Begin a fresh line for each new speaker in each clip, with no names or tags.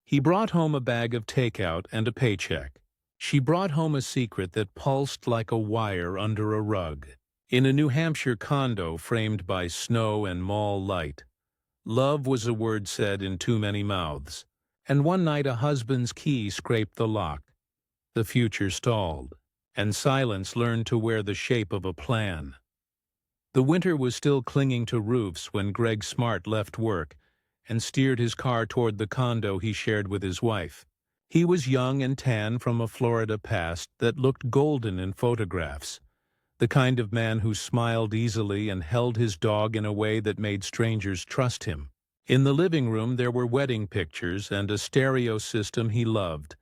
He brought home a bag of takeout and a paycheck. She brought home a secret that pulsed like a wire under a rug. In a New Hampshire condo framed by snow and mall light, love was a word said in too many mouths. And one night a husband's key scraped the lock. The future stalled, and silence learned to wear the shape of a plan. The winter was still clinging to roofs when Gregg Smart left work and steered his car toward the condo he shared with his wife. He was young and tan from a Florida past that looked golden in photographs, the kind of man who smiled easily and held his dog in a way that made strangers trust him. In the living room there were wedding pictures and a stereo system he loved,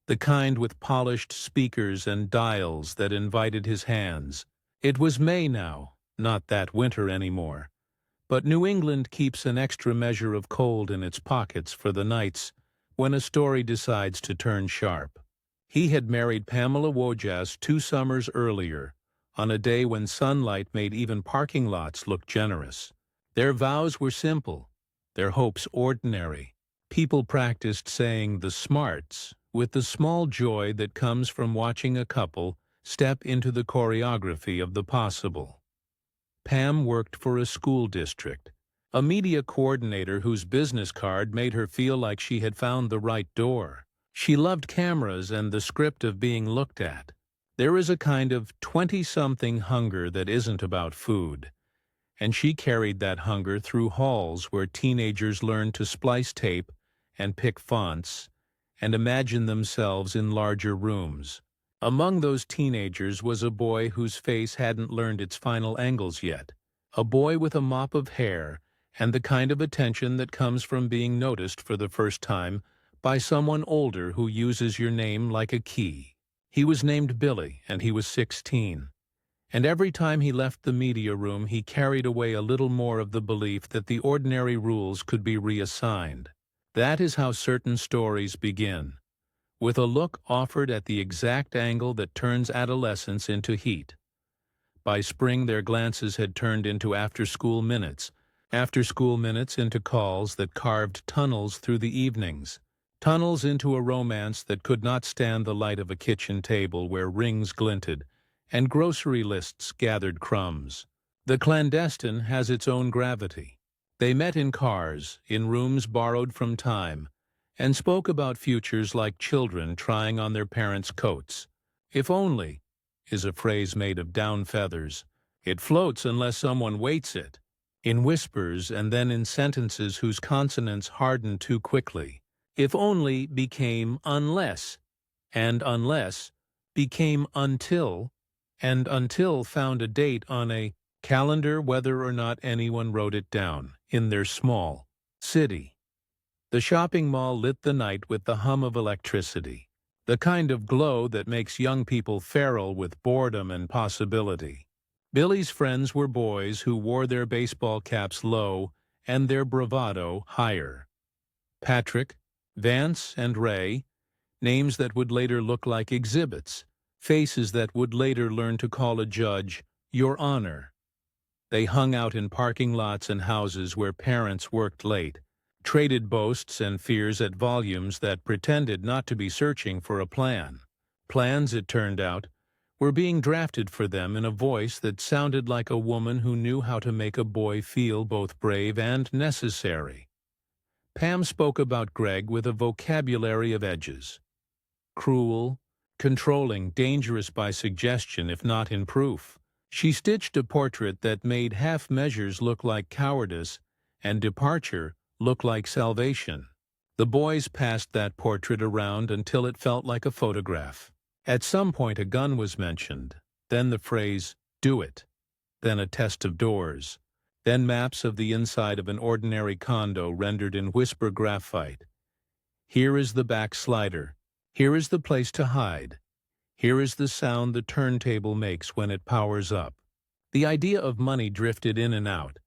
the kind with polished speakers and dials that invited his hands. It was May now, not that winter anymore. But New England keeps an extra measure of cold in its pockets for the nights when a story decides to turn sharp. He had married Pamela Wojas 2 summers earlier, on a day when sunlight made even parking lots look generous. Their vows were simple, their hopes ordinary. People practiced saying the smarts with the small joy that comes from watching a couple step into the choreography of the possible. Pam worked for a school district, a media coordinator whose business card made her feel like she had found the right door. She loved cameras and the script of being looked at. There is a kind of 20-something hunger that isn't about food, and she carried that hunger through halls where teenagers learned to splice tape and pick fonts and imagine themselves in larger rooms. Among those teenagers was a boy whose face hadn't learned its final angles yet, a boy with a mop of hair and the kind of attention that comes from being noticed for the first time by someone older who uses your name like a key. He was named Billy, and he was 16. And every time he left the media room, he carried away a little more of the belief that the ordinary rules could be reassigned. That is how certain stories begin, with a look offered at the exact angle that turns adolescence into heat. By spring, their glances had turned into after-school minutes into calls that carved tunnels through the evenings, tunnels into a romance that could not stand the light of a kitchen table where rings glinted and grocery lists gathered crumbs. The clandestine has its own gravity. They met in cars, in rooms borrowed from time, and spoke about futures like children trying on their parents' coats. If only is a phrase made of down feathers. It floats unless someone waits it, in whispers and then in sentences whose consonants harden too quickly. If only became unless, and unless became until, and until found a date on a calendar whether or not anyone wrote it down in their small city. The shopping mall lit the night with the hum of electricity, the kind of glow that makes young people feral with boredom and possibility. Billy's friends were boys who wore their baseball caps low and their bravado higher. Patrick, Vance, and Ray, names that would later look like exhibits, faces that would later learn to call a judge, Your Honor. They hung out in parking lots and houses where parents worked late, traded boasts and fears at volumes that pretended not to be searching for a plan. Plans, it turned out, were being drafted for them in a voice that sounded like a woman who knew how to make a boy feel both brave and necessary. Pam spoke about Gregg with a vocabulary of edges. Cruel, controlling, dangerous by suggestion if not in proof. She stitched a portrait that made half measures look like cowardice and departure look like salvation. The boys passed that portrait around until it felt like a photograph. At some point a gun was mentioned, then the phrase, "Do it," then a test of doors, then maps of the inside of an ordinary condo rendered in whisper graphite. Here is the back slider. Here is the place to hide. Here is the sound the turntable makes when it powers up. The idea of money drifted in and out,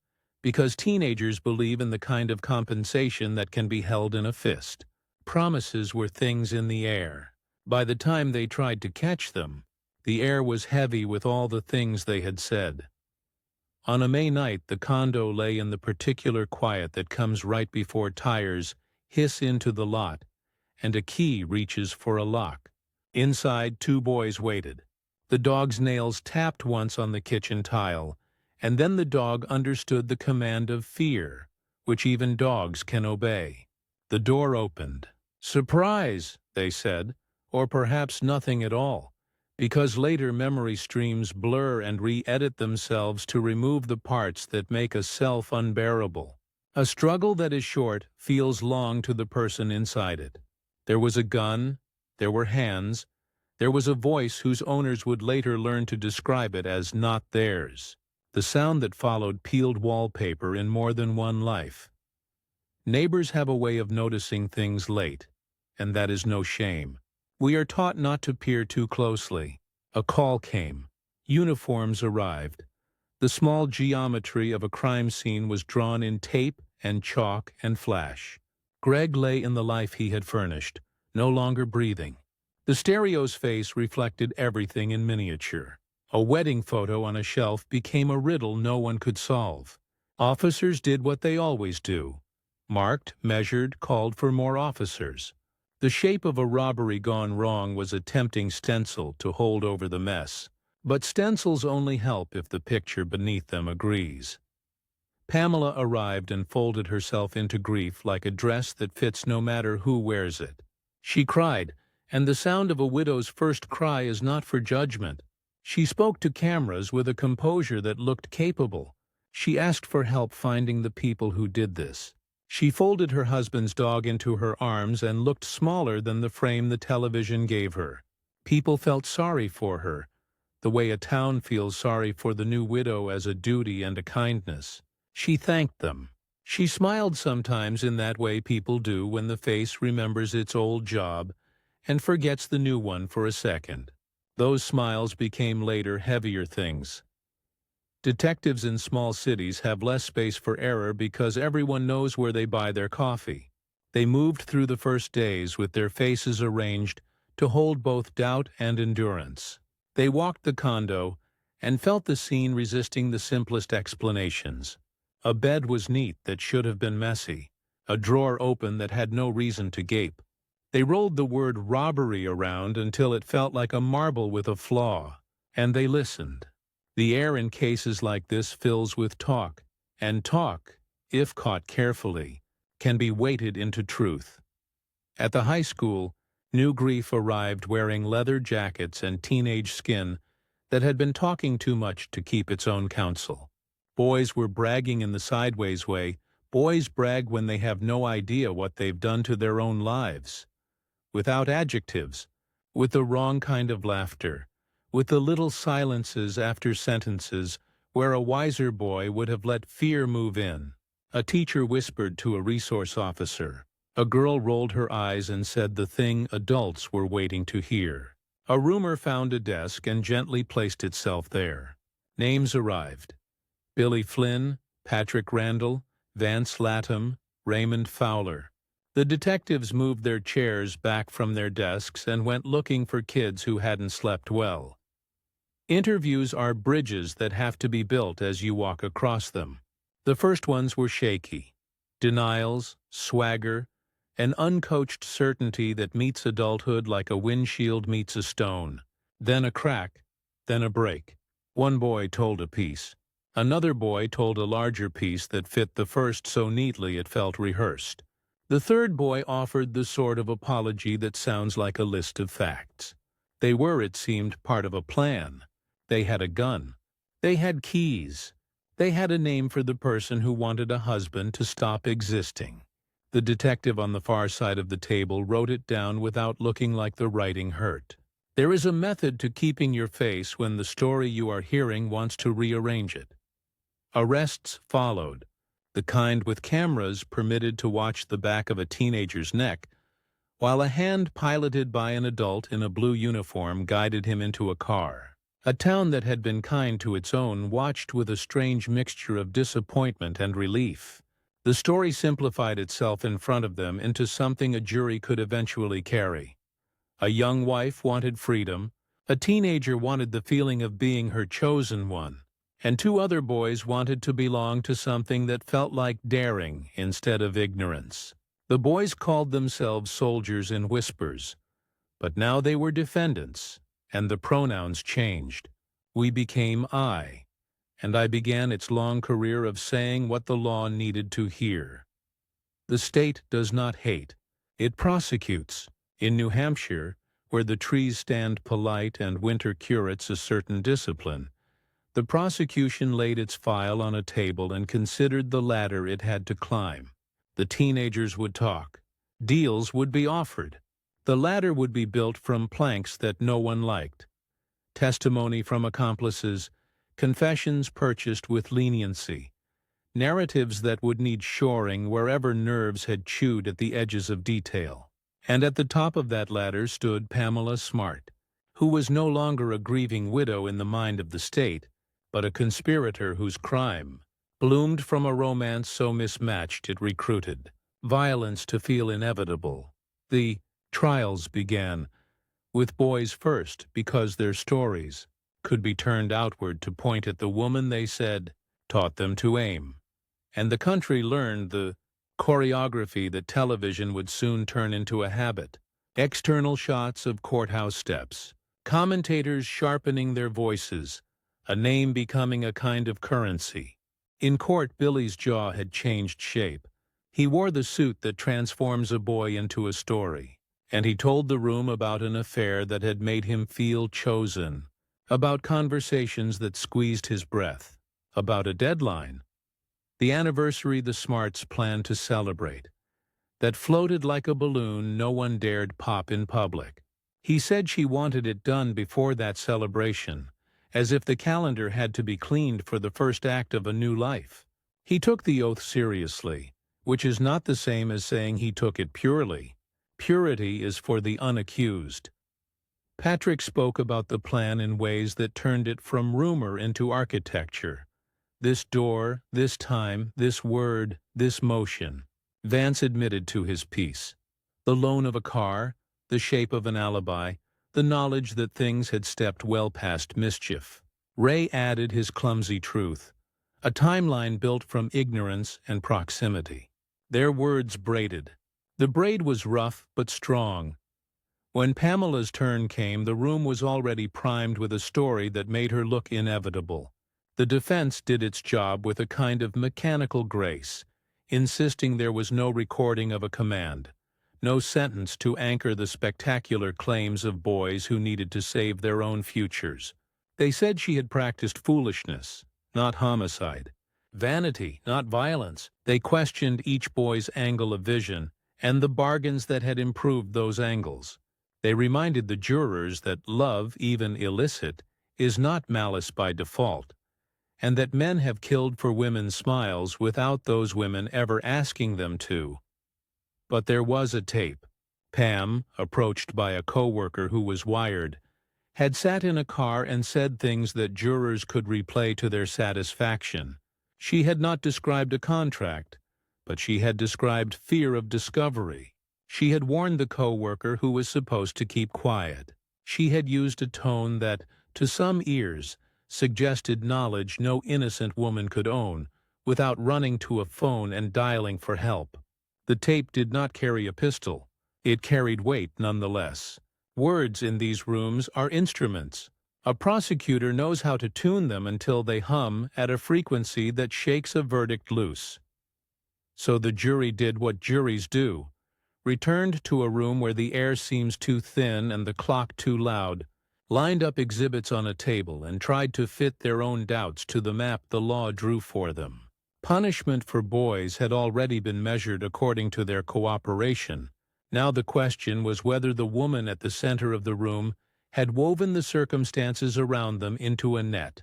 because teenagers believe in the kind of compensation that can be held in a fist. Promises were things in the air. By the time they tried to catch them, the air was heavy with all the things they had said. On a May night, the condo lay in the particular quiet that comes right before tires hiss into the lot, and a key reaches for a lock. Inside, two boys waited. The dog's nails tapped once on the kitchen tile, and then the dog understood the command of fear, which even dogs can obey. The door opened. "Surprise," they said, or perhaps nothing at all, because later memory streams blur and re-edit themselves to remove the parts that make a self unbearable. A struggle that is short feels long to the person inside it. There was a gun, there were hands, there was a voice whose owners would later learn to describe it as not theirs. The sound that followed peeled wallpaper in more than one life. Neighbors have a way of noticing things late, and that is no shame. We are taught not to peer too closely. A call came. Uniforms arrived. The small geometry of a crime scene was drawn in tape and chalk and flash. Gregg lay in the life he had furnished, no longer breathing. The stereo's face reflected everything in miniature. A wedding photo on a shelf became a riddle no one could solve. Officers did what they always do. Marked, measured, called for more officers. The shape of a robbery gone wrong was a tempting stencil to hold over the mess. But stencils only help if the picture beneath them agrees. Pamela arrived and folded herself into grief like a dress that fits no matter who wears it. She cried, and the sound of a widow's first cry is not for judgment. She spoke to cameras with a composure that looked capable. She asked for help finding the people who did this. She folded her husband's dog into her arms and looked smaller than the frame the television gave her. People felt sorry for her, the way a town feels sorry for the new widow as a duty and a kindness. She thanked them. She smiled sometimes in that way people do when the face remembers its old job and forgets the new one for a second. Those smiles became later heavier things. Detectives in small cities have less space for error because everyone knows where they buy their coffee. They moved through the first days with their faces arranged to hold both doubt and endurance. They walked the condo and felt the scene resisting the simplest explanations. A bed was neat that should have been messy, a drawer open that had no reason to gape. They rolled the word robbery around until it felt like a marble with a flaw, and they listened. The air in cases like this fills with talk, and talk, if caught carefully, can be weighted into truth. At the high school, new grief arrived wearing leather jackets and teenage skin that had been talking too much to keep its own counsel. Boys were bragging in the sideways way. Boys brag when they have no idea what they've done to their own lives. Without adjectives, with the wrong kind of laughter, with the little silences after sentences where a wiser boy would have let fear move in. A teacher whispered to a resource officer. A girl rolled her eyes and said the thing adults were waiting to hear. A roomer found a desk and gently placed itself there. Names arrived. Billy Flynn, Patrick Randall, Vance Latham, Raymond Fowler. The detectives moved their chairs back from their desks and went looking for kids who hadn't slept well. Interviews are bridges that have to be built as you walk across them. The first ones were shaky. Denials, swagger, an uncoached certainty that meets adulthood like a windshield meets a stone. Then a crack, then a break. One boy told a piece. Another boy told a larger piece that fit the first so neatly it felt rehearsed. The third boy offered the sort of apology that sounds like a list of facts. They were, it seemed, part of a plan. They had a gun. They had keys. They had a name for the person who wanted a husband to stop existing. The detective on the far side of the table wrote it down without looking like the writing hurt. There is a method to keeping your face when the story you are hearing wants to rearrange it. Arrests followed, the kind with cameras permitted to watch the back of a teenager's neck, while a hand piloted by an adult in a blue uniform guided him into a car. A town that had been kind to its own watched with a strange mixture of disappointment and relief. The story simplified itself in front of them into something a jury could eventually carry. A young wife wanted freedom, a teenager wanted the feeling of being her chosen one, and two other boys wanted to belong to something that felt like daring instead of ignorance. The boys called themselves soldiers in whispers, but now they were defendants, and the pronouns changed. We became I, and I began its long career of saying what the law needed to hear. The state does not hate, it prosecutes. In New Hampshire, where the trees stand polite and winter curates a certain discipline, the prosecution laid its file on a table and considered the ladder it had to climb. The teenagers would talk. Deals would be offered. The ladder would be built from planks that no one liked. Testimony from accomplices, confessions purchased with leniency, narratives that would need shoring wherever nerves had chewed at the edges of detail. And at the top of that ladder stood Pamela Smart, who was no longer a grieving widow in the mind of the state, but a conspirator whose crime bloomed from a romance so mismatched it recruited violence to feel inevitable. The trials began, with boys first, because their stories could be turned outward to point at the woman they said taught them to aim. And the country learned the choreography that television would soon turn into a habit. External shots of courthouse steps, commentators sharpening their voices, a name becoming a kind of currency. In court, Billy's jaw had changed shape. He wore the suit that transforms a boy into a story, and he told the room about an affair that had made him feel chosen, about conversations that squeezed his breath, about a deadline, the anniversary the Smarts planned to celebrate, that floated like a balloon no one dared pop in public. He said she wanted it done before that celebration, as if the calendar had to be cleaned for the first act of a new life. He took the oath seriously, which is not the same as saying he took it purely. Purity is for the unaccused. Patrick spoke about the plan in ways that turned it from rumor into architecture. This door, this time, this word, this motion. Vance admitted to his piece. The loan of a car, the shape of an alibi, the knowledge that things had stepped well past mischief. Ray added his clumsy truth, a timeline built from ignorance and proximity. Their words braided. The braid was rough but strong. When Pamela's turn came, the room was already primed with a story that made her look inevitable. The defense did its job with a kind of mechanical grace, insisting there was no recording of a command, no sentence to anchor the spectacular claims of boys who needed to save their own futures. They said she had practiced foolishness, not homicide, vanity, not violence. They questioned each boy's angle of vision and the bargains that had improved those angles. They reminded the jurors that love, even illicit, is not malice by default, and that men have killed for women's smiles without those women ever asking them to. But there was a tape. Pam, approached by a coworker who was wired, had sat in a car and said things that jurors could replay to their satisfaction. She had not described a contract, but she had described fear of discovery. She had warned the coworker who was supposed to keep quiet. She had used a tone that, to some ears, suggested knowledge no innocent woman could own without running to a phone and dialing for help. The tape did not carry a pistol. It carried weight nonetheless. Words in these rooms are instruments. A prosecutor knows how to tune them until they hum at a frequency that shakes a verdict loose. So the jury did what juries do, returned to a room where the air seems too thin and the clock too loud, lined up exhibits on a table and tried to fit their own doubts to the map the law drew for them. Punishment for boys had already been measured according to their cooperation. Now the question was whether the woman at the center of the room had woven the circumstances around them into a net,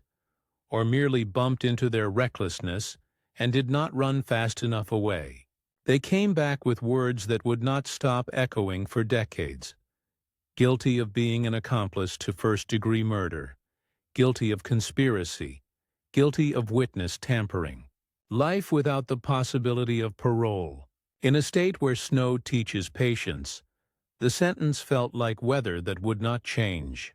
or merely bumped into their recklessness and did not run fast enough away. They came back with words that would not stop echoing for decades. Guilty of being an accomplice to first-degree murder, guilty of conspiracy, guilty of witness tampering. Life without the possibility of parole. In a state where snow teaches patience, the sentence felt like weather that would not change.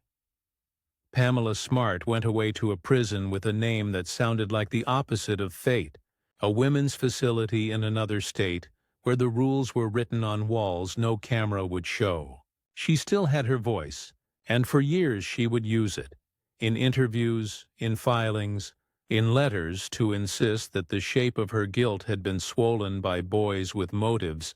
Pamela Smart went away to a prison with a name that sounded like the opposite of fate, a women's facility in another state where the rules were written on walls no camera would show. She still had her voice, and for years she would use it, in interviews, in filings, in letters to insist that the shape of her guilt had been swollen by boys with motives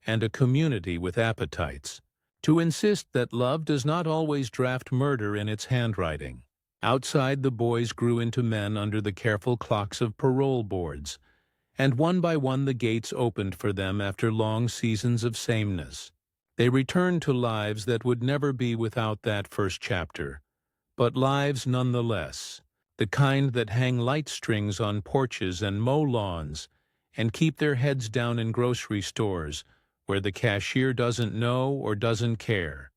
and a community with appetites, to insist that love does not always draft murder in its handwriting. Outside, the boys grew into men under the careful clocks of parole boards, and one by one the gates opened for them after long seasons of sameness. They returned to lives that would never be without that first chapter, but lives nonetheless, the kind that hang light strings on porches and mow lawns and keep their heads down in grocery stores where the cashier doesn't know or doesn't care.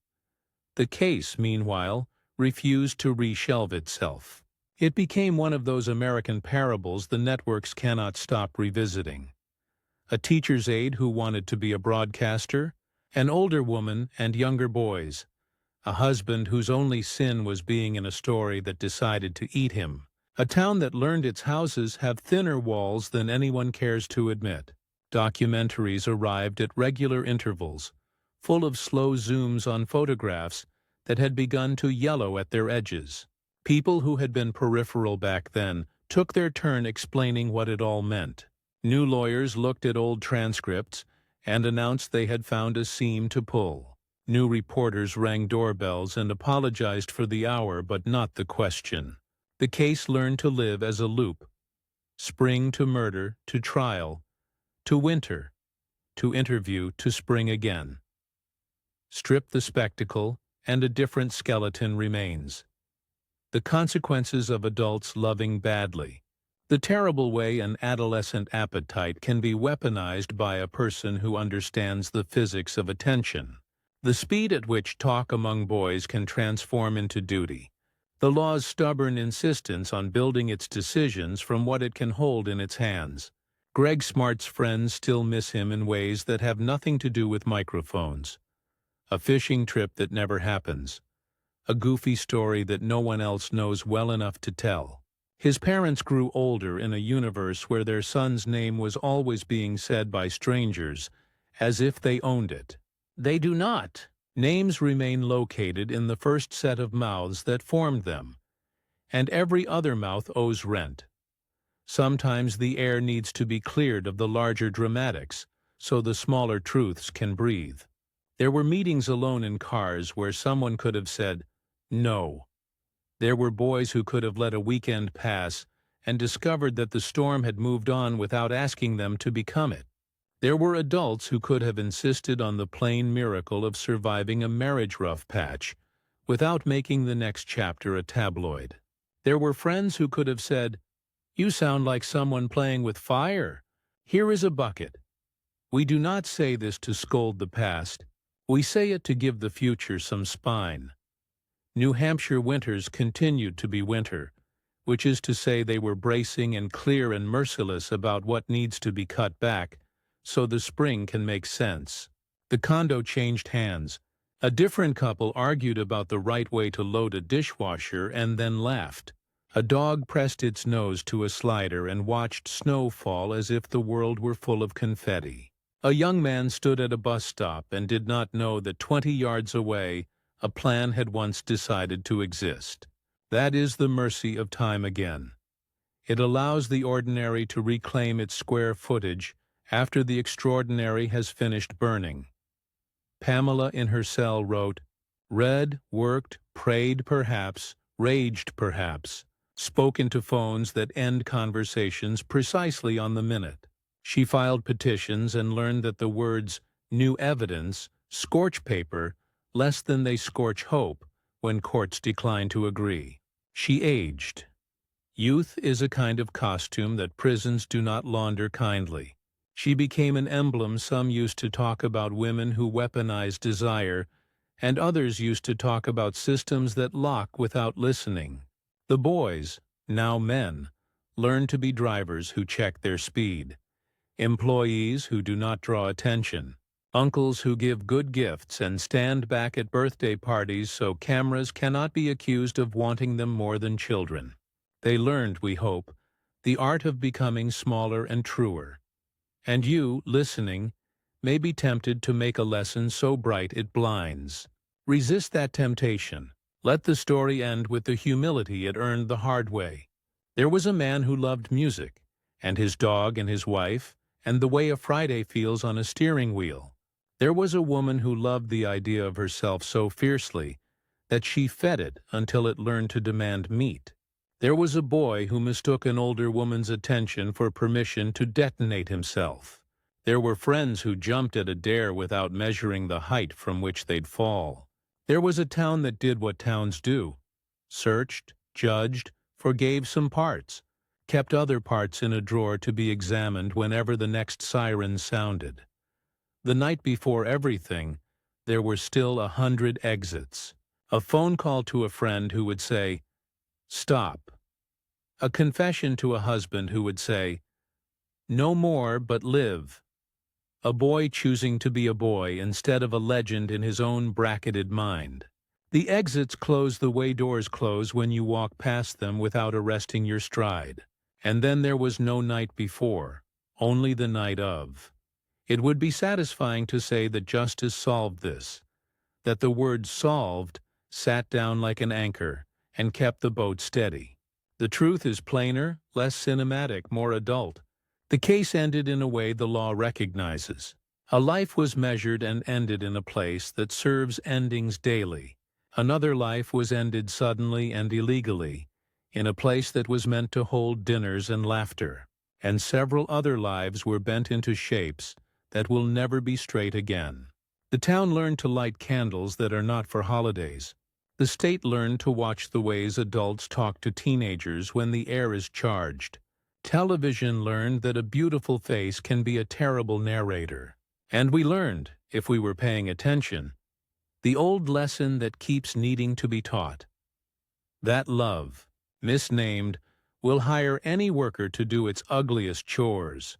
The case, meanwhile, refused to reshelve itself. It became one of those American parables the networks cannot stop revisiting. A teacher's aide who wanted to be a broadcaster, an older woman and younger boys, a husband whose only sin was being in a story that decided to eat him, a town that learned its houses have thinner walls than anyone cares to admit. Documentaries arrived at regular intervals, full of slow zooms on photographs that had begun to yellow at their edges. People who had been peripheral back then took their turn explaining what it all meant. New lawyers looked at old transcripts and announced they had found a seam to pull. New reporters rang doorbells and apologized for the hour but not the question. The case learned to live as a loop. Spring to murder, to trial, to winter, to interview, to spring again. Strip the spectacle, and a different skeleton remains. The consequences of adults loving badly. The terrible way an adolescent appetite can be weaponized by a person who understands the physics of attention. The speed at which talk among boys can transform into duty. The law's stubborn insistence on building its decisions from what it can hold in its hands. Gregg Smart's friends still miss him in ways that have nothing to do with microphones. A fishing trip that never happens. A goofy story that no one else knows well enough to tell. His parents grew older in a universe where their son's name was always being said by strangers, as if they owned it. They do not. Names remain located in the first set of mouths that formed them, and every other mouth owes rent. Sometimes the air needs to be cleared of the larger dramatics, so the smaller truths can breathe. There were meetings alone in cars where someone could have said, no. There were boys who could have let a weekend pass and discovered that the storm had moved on without asking them to become it. There were adults who could have insisted on the plain miracle of surviving a marriage rough patch without making the next chapter a tabloid. There were friends who could have said, "You sound like someone playing with fire. Here is a bucket." We do not say this to scold the past. We say it to give the future some spine. New Hampshire winters continued to be winter, which is to say they were bracing and clear and merciless about what needs to be cut back so the spring can make sense. The condo changed hands. A different couple argued about the right way to load a dishwasher and then laughed. A dog pressed its nose to a slider and watched snow fall as if the world were full of confetti. A young man stood at a bus stop and did not know that 20 yards away a plan had once decided to exist. That is the mercy of time again. It allows the ordinary to reclaim its square footage after the extraordinary has finished burning. Pamela in her cell wrote, read, worked, prayed perhaps, raged perhaps, spoke into phones that end conversations precisely on the minute. She filed petitions and learned that the words new evidence scorch paper less than they scorch hope when courts decline to agree. She aged. Youth is a kind of costume that prisons do not launder kindly. She became an emblem some used to talk about women who weaponize desire, and others used to talk about systems that lock without listening. The boys, now men, learn to be drivers who check their speed, employees who do not draw attention, uncles who give good gifts and stand back at birthday parties so cameras cannot be accused of wanting them more than children. They learned, we hope, the art of becoming smaller and truer. And you, listening, may be tempted to make a lesson so bright it blinds. Resist that temptation. Let the story end with the humility it earned the hard way. There was a man who loved music, and his dog and his wife, and the way a Friday feels on a steering wheel. There was a woman who loved the idea of herself so fiercely that she fed it until it learned to demand meat. There was a boy who mistook an older woman's attention for permission to detonate himself. There were friends who jumped at a dare without measuring the height from which they'd fall. There was a town that did what towns do: searched, judged, forgave some parts, kept other parts in a drawer to be examined whenever the next siren sounded. The night before everything, there were still 100 exits. A phone call to a friend who would say, "Stop." A confession to a husband who would say, "No more, but live." A boy choosing to be a boy instead of a legend in his own bracketed mind. The exits close the way doors close when you walk past them without arresting your stride. And then there was no night before, only the night of. It would be satisfying to say that justice solved this, that the word solved sat down like an anchor and kept the boat steady. The truth is plainer, less cinematic, more adult. The case ended in a way the law recognizes. A life was measured and ended in a place that serves endings daily. Another life was ended suddenly and illegally, in a place that was meant to hold dinners and laughter. And several other lives were bent into shapes that will never be straight again. The town learned to light candles that are not for holidays. The state learned to watch the ways adults talk to teenagers when the air is charged. Television learned that a beautiful face can be a terrible narrator. And we learned, if we were paying attention, the old lesson that keeps needing to be taught: that love, misnamed, will hire any worker to do its ugliest chores.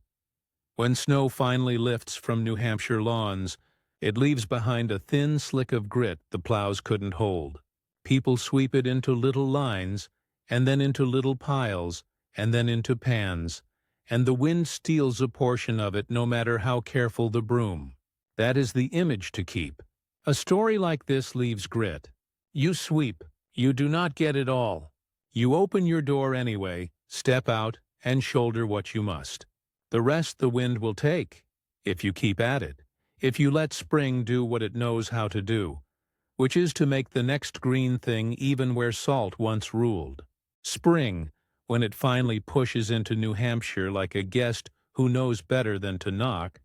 When snow finally lifts from New Hampshire lawns, it leaves behind a thin slick of grit the plows couldn't hold. People sweep it into little lines, and then into little piles, and then into pans, and the wind steals a portion of it no matter how careful the broom. That is the image to keep. A story like this leaves grit. You sweep. You do not get it all. You open your door anyway, step out, and shoulder what you must. The rest the wind will take, if you keep at it, if you let spring do what it knows how to do, which is to make the next green thing even where salt once ruled. Spring, when it finally pushes into New Hampshire like a guest who knows better than to knock,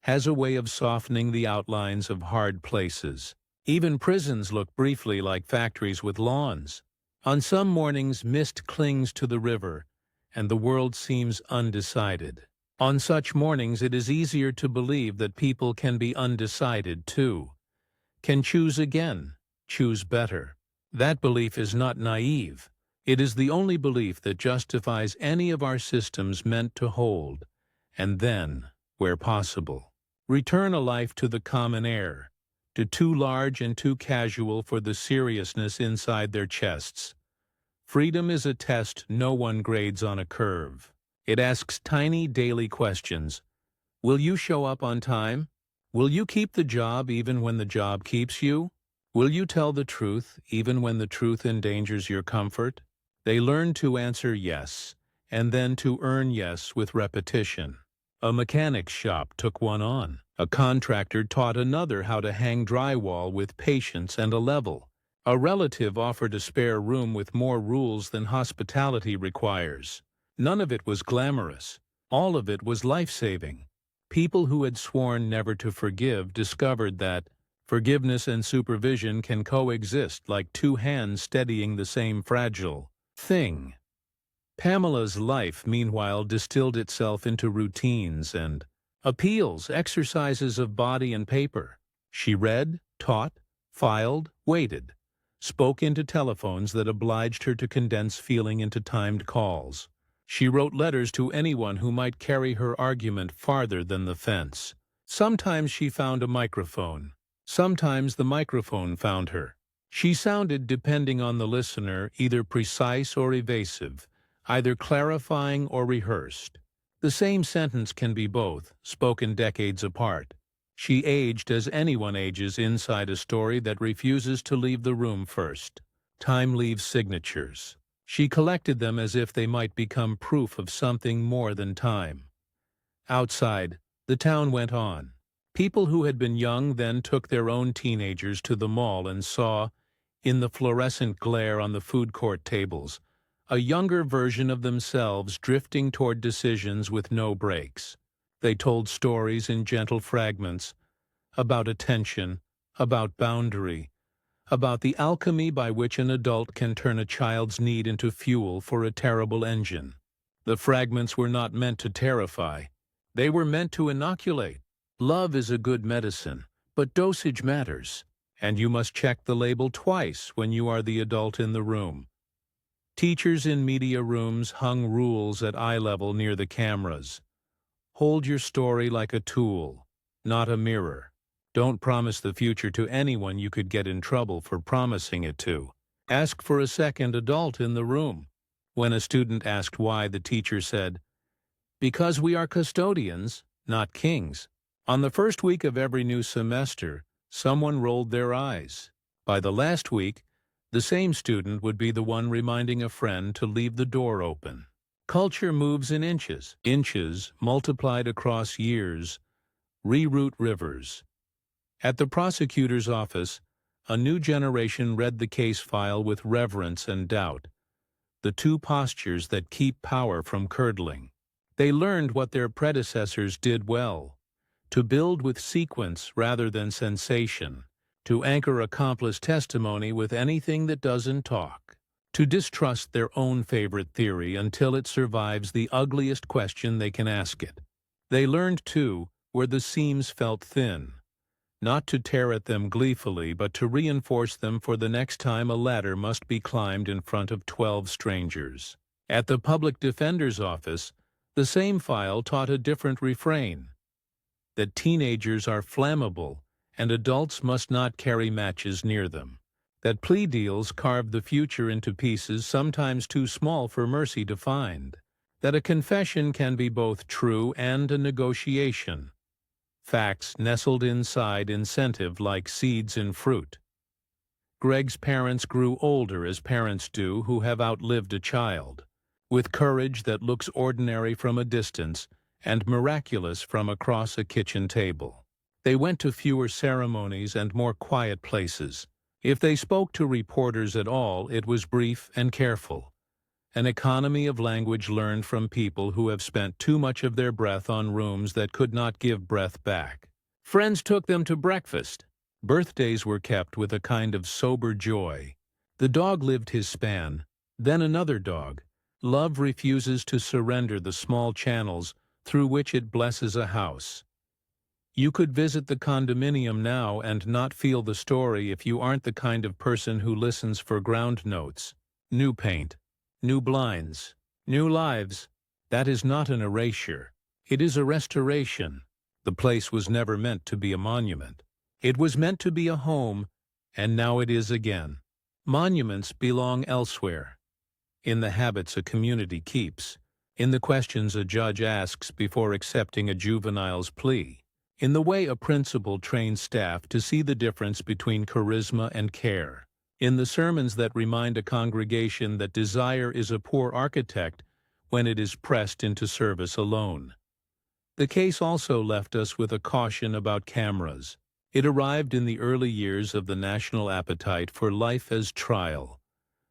has a way of softening the outlines of hard places. Even prisons look briefly like factories with lawns. On some mornings, mist clings to the river, and the world seems undecided. On such mornings, it is easier to believe that people can be undecided, too. Can choose again, choose better. That belief is not naive. It is the only belief that justifies any of our systems meant to hold, and then, where possible, return a life to the common air, to too large and too casual for the seriousness inside their chests. Freedom is a test no one grades on a curve. It asks tiny daily questions. Will you show up on time? Will you keep the job even when the job keeps you? Will you tell the truth even when the truth endangers your comfort? They learned to answer yes, and then to earn yes with repetition. A mechanic's shop took one on. A contractor taught another how to hang drywall with patience and a level. A relative offered a spare room with more rules than hospitality requires. None of it was glamorous. All of it was life-saving. People who had sworn never to forgive discovered that forgiveness and supervision can coexist like two hands steadying the same fragile thing. Pamela's life, meanwhile, distilled itself into routines and appeals, exercises of body and paper. She read, taught, filed, waited, spoke into telephones that obliged her to condense feeling into timed calls. She wrote letters to anyone who might carry her argument farther than the fence. Sometimes she found a microphone. Sometimes the microphone found her. She sounded, depending on the listener, either precise or evasive, either clarifying or rehearsed. The same sentence can be both, spoken decades apart. She aged as anyone ages inside a story that refuses to leave the room first. Time leaves signatures. She collected them as if they might become proof of something more than time. Outside, the town went on. People who had been young then took their own teenagers to the mall and saw, in the fluorescent glare on the food court tables, a younger version of themselves drifting toward decisions with no brakes. They told stories in gentle fragments about attention, about boundary, about the alchemy by which an adult can turn a child's need into fuel for a terrible engine. The fragments were not meant to terrify. They were meant to inoculate. Love is a good medicine, but dosage matters, and you must check the label twice when you are the adult in the room. Teachers in media rooms hung rules at eye level near the cameras. Hold your story like a tool, not a mirror. Don't promise the future to anyone you could get in trouble for promising it to. Ask for a second adult in the room. When a student asked why, the teacher said, "Because we are custodians, not kings." On the first week of every new semester, someone rolled their eyes. By the last week, the same student would be the one reminding a friend to leave the door open. Culture moves in inches. Inches, multiplied across years, reroute rivers. At the prosecutor's office, a new generation read the case file with reverence and doubt, the two postures that keep power from curdling. They learned what their predecessors did well: to build with sequence rather than sensation, to anchor accomplice testimony with anything that doesn't talk, to distrust their own favorite theory until it survives the ugliest question they can ask it. They learned, too, where the seams felt thin, not to tear at them gleefully, but to reinforce them for the next time a ladder must be climbed in front of 12 strangers. At the public defender's office, the same file taught a different refrain: that teenagers are flammable and adults must not carry matches near them. That plea deals carve the future into pieces sometimes too small for mercy to find. That a confession can be both true and a negotiation. Facts nestled inside incentive like seeds in fruit. Gregg's parents grew older as parents do who have outlived a child, with courage that looks ordinary from a distance and miraculous from across a kitchen table. They went to fewer ceremonies and more quiet places. If they spoke to reporters at all, it was brief and careful, an economy of language learned from people who have spent too much of their breath on rooms that could not give breath back. Friends took them to breakfast. Birthdays were kept with a kind of sober joy. The dog lived his span, then another dog. Love refuses to surrender the small channels through which it blesses a house. You could visit the condominium now and not feel the story if you aren't the kind of person who listens for ground notes. New paint, new blinds, new lives. That is not an erasure. It is a restoration. The place was never meant to be a monument. It was meant to be a home, and now it is again. Monuments belong elsewhere. In the habits a community keeps, in the questions a judge asks before accepting a juvenile's plea, in the way a principal trains staff to see the difference between charisma and care, in the sermons that remind a congregation that desire is a poor architect when it is pressed into service alone. The case also left us with a caution about cameras. It arrived in the early years of the national appetite for life as trial,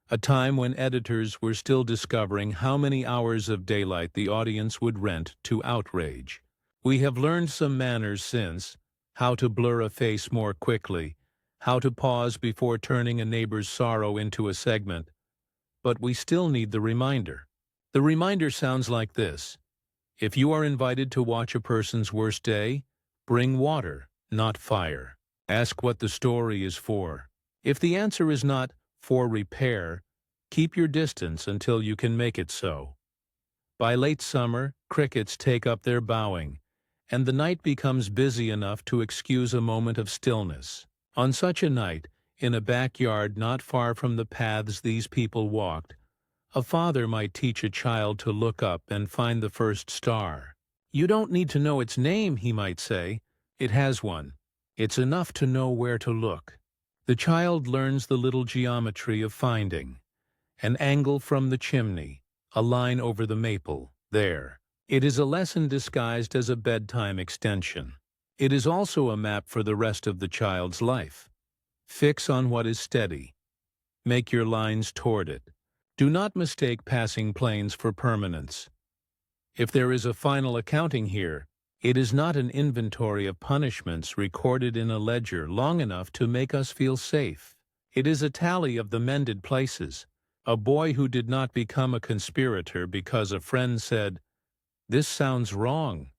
a time when editors were still discovering how many hours of daylight the audience would rent to outrage. We have learned some manners since, how to blur a face more quickly, how to pause before turning a neighbor's sorrow into a segment. But we still need the reminder. The reminder sounds like this: if you are invited to watch a person's worst day, bring water, not fire. Ask what the story is for. If the answer is not for repair, keep your distance until you can make it so. By late summer, crickets take up their bowing, and the night becomes busy enough to excuse a moment of stillness. On such a night, in a backyard not far from the paths these people walked, a father might teach a child to look up and find the first star. You don't need to know its name, he might say. It has one. It's enough to know where to look. The child learns the little geometry of finding. An angle from the chimney, a line over the maple, there. It is a lesson disguised as a bedtime extension. It is also a map for the rest of the child's life. Fix on what is steady. Make your lines toward it. Do not mistake passing planes for permanence. If there is a final accounting here, it is not an inventory of punishments recorded in a ledger long enough to make us feel safe. It is a tally of the mended places. A boy who did not become a conspirator because a friend said, "This sounds wrong."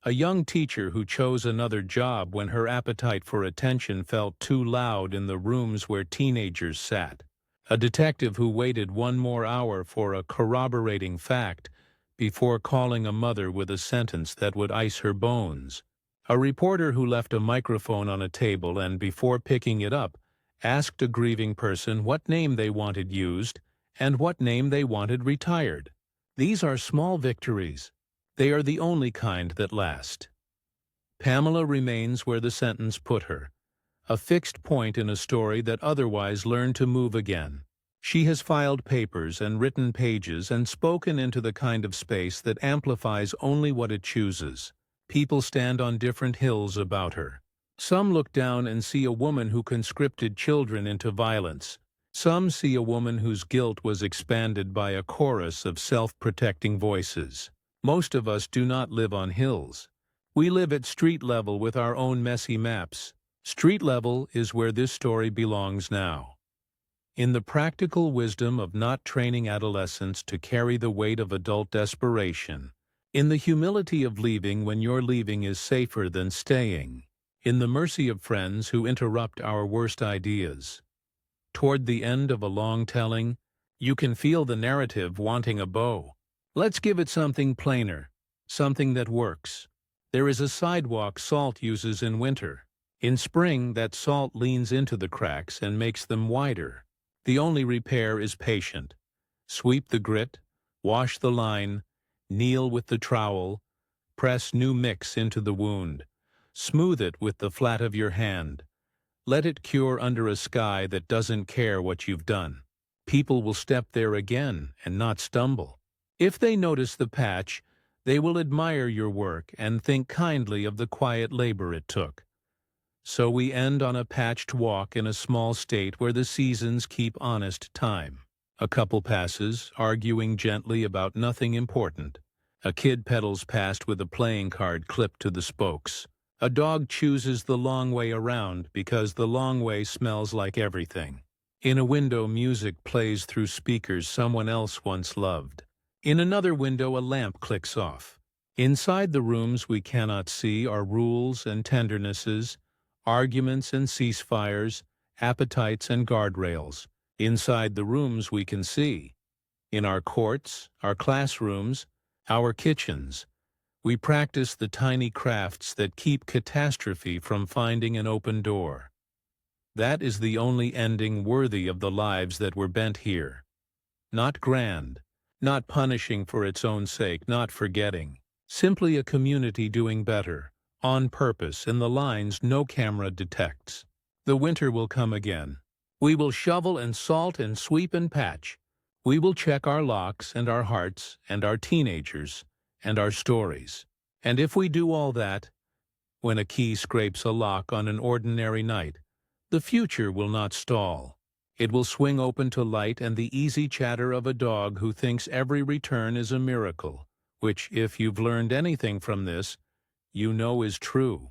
A young teacher who chose another job when her appetite for attention felt too loud in the rooms where teenagers sat. A detective who waited one more hour for a corroborating fact before calling a mother with a sentence that would ice her bones. A reporter who left a microphone on a table and before picking it up, asked a grieving person what name they wanted used and what name they wanted retired. These are small victories. They are the only kind that last. Pamela remains where the sentence put her, a fixed point in a story that otherwise learned to move again. She has filed papers and written pages and spoken into the kind of space that amplifies only what it chooses. People stand on different hills about her. Some look down and see a woman who conscripted children into violence. Some see a woman whose guilt was expanded by a chorus of self-protecting voices. Most of us do not live on hills. We live at street level with our own messy maps. Street level is where this story belongs now. In the practical wisdom of not training adolescents to carry the weight of adult desperation, in the humility of leaving when your leaving is safer than staying, in the mercy of friends who interrupt our worst ideas. Toward the end of a long telling, you can feel the narrative wanting a bow. Let's give it something plainer, something that works. There is a sidewalk salt uses in winter. In spring, that salt leans into the cracks and makes them wider. The only repair is patient. Sweep the grit, wash the line, kneel with the trowel, press new mix into the wound. Smooth it with the flat of your hand. Let it cure under a sky that doesn't care what you've done. People will step there again and not stumble. If they notice the patch, they will admire your work and think kindly of the quiet labor it took. So we end on a patched walk in a small state where the seasons keep honest time. A couple passes, arguing gently about nothing important. A kid pedals past with a playing card clipped to the spokes. A dog chooses the long way around because the long way smells like everything. In a window, music plays through speakers someone else once loved. In another window, a lamp clicks off. Inside the rooms we cannot see are rules and tendernesses, arguments and ceasefires, appetites and guardrails. Inside the rooms we can see. In our courts, our classrooms, our kitchens, we practice the tiny crafts that keep catastrophe from finding an open door. That is the only ending worthy of the lives that were bent here. Not grand, not punishing for its own sake, not forgetting. Simply a community doing better, on purpose, in the lines no camera detects. The winter will come again. We will shovel and salt and sweep and patch. We will check our locks and our hearts and our teenagers and our stories. And if we do all that, when a key scrapes a lock on an ordinary night, the future will not stall. It will swing open to light and the easy chatter of a dog who thinks every return is a miracle, which, if you've learned anything from this, you know is true.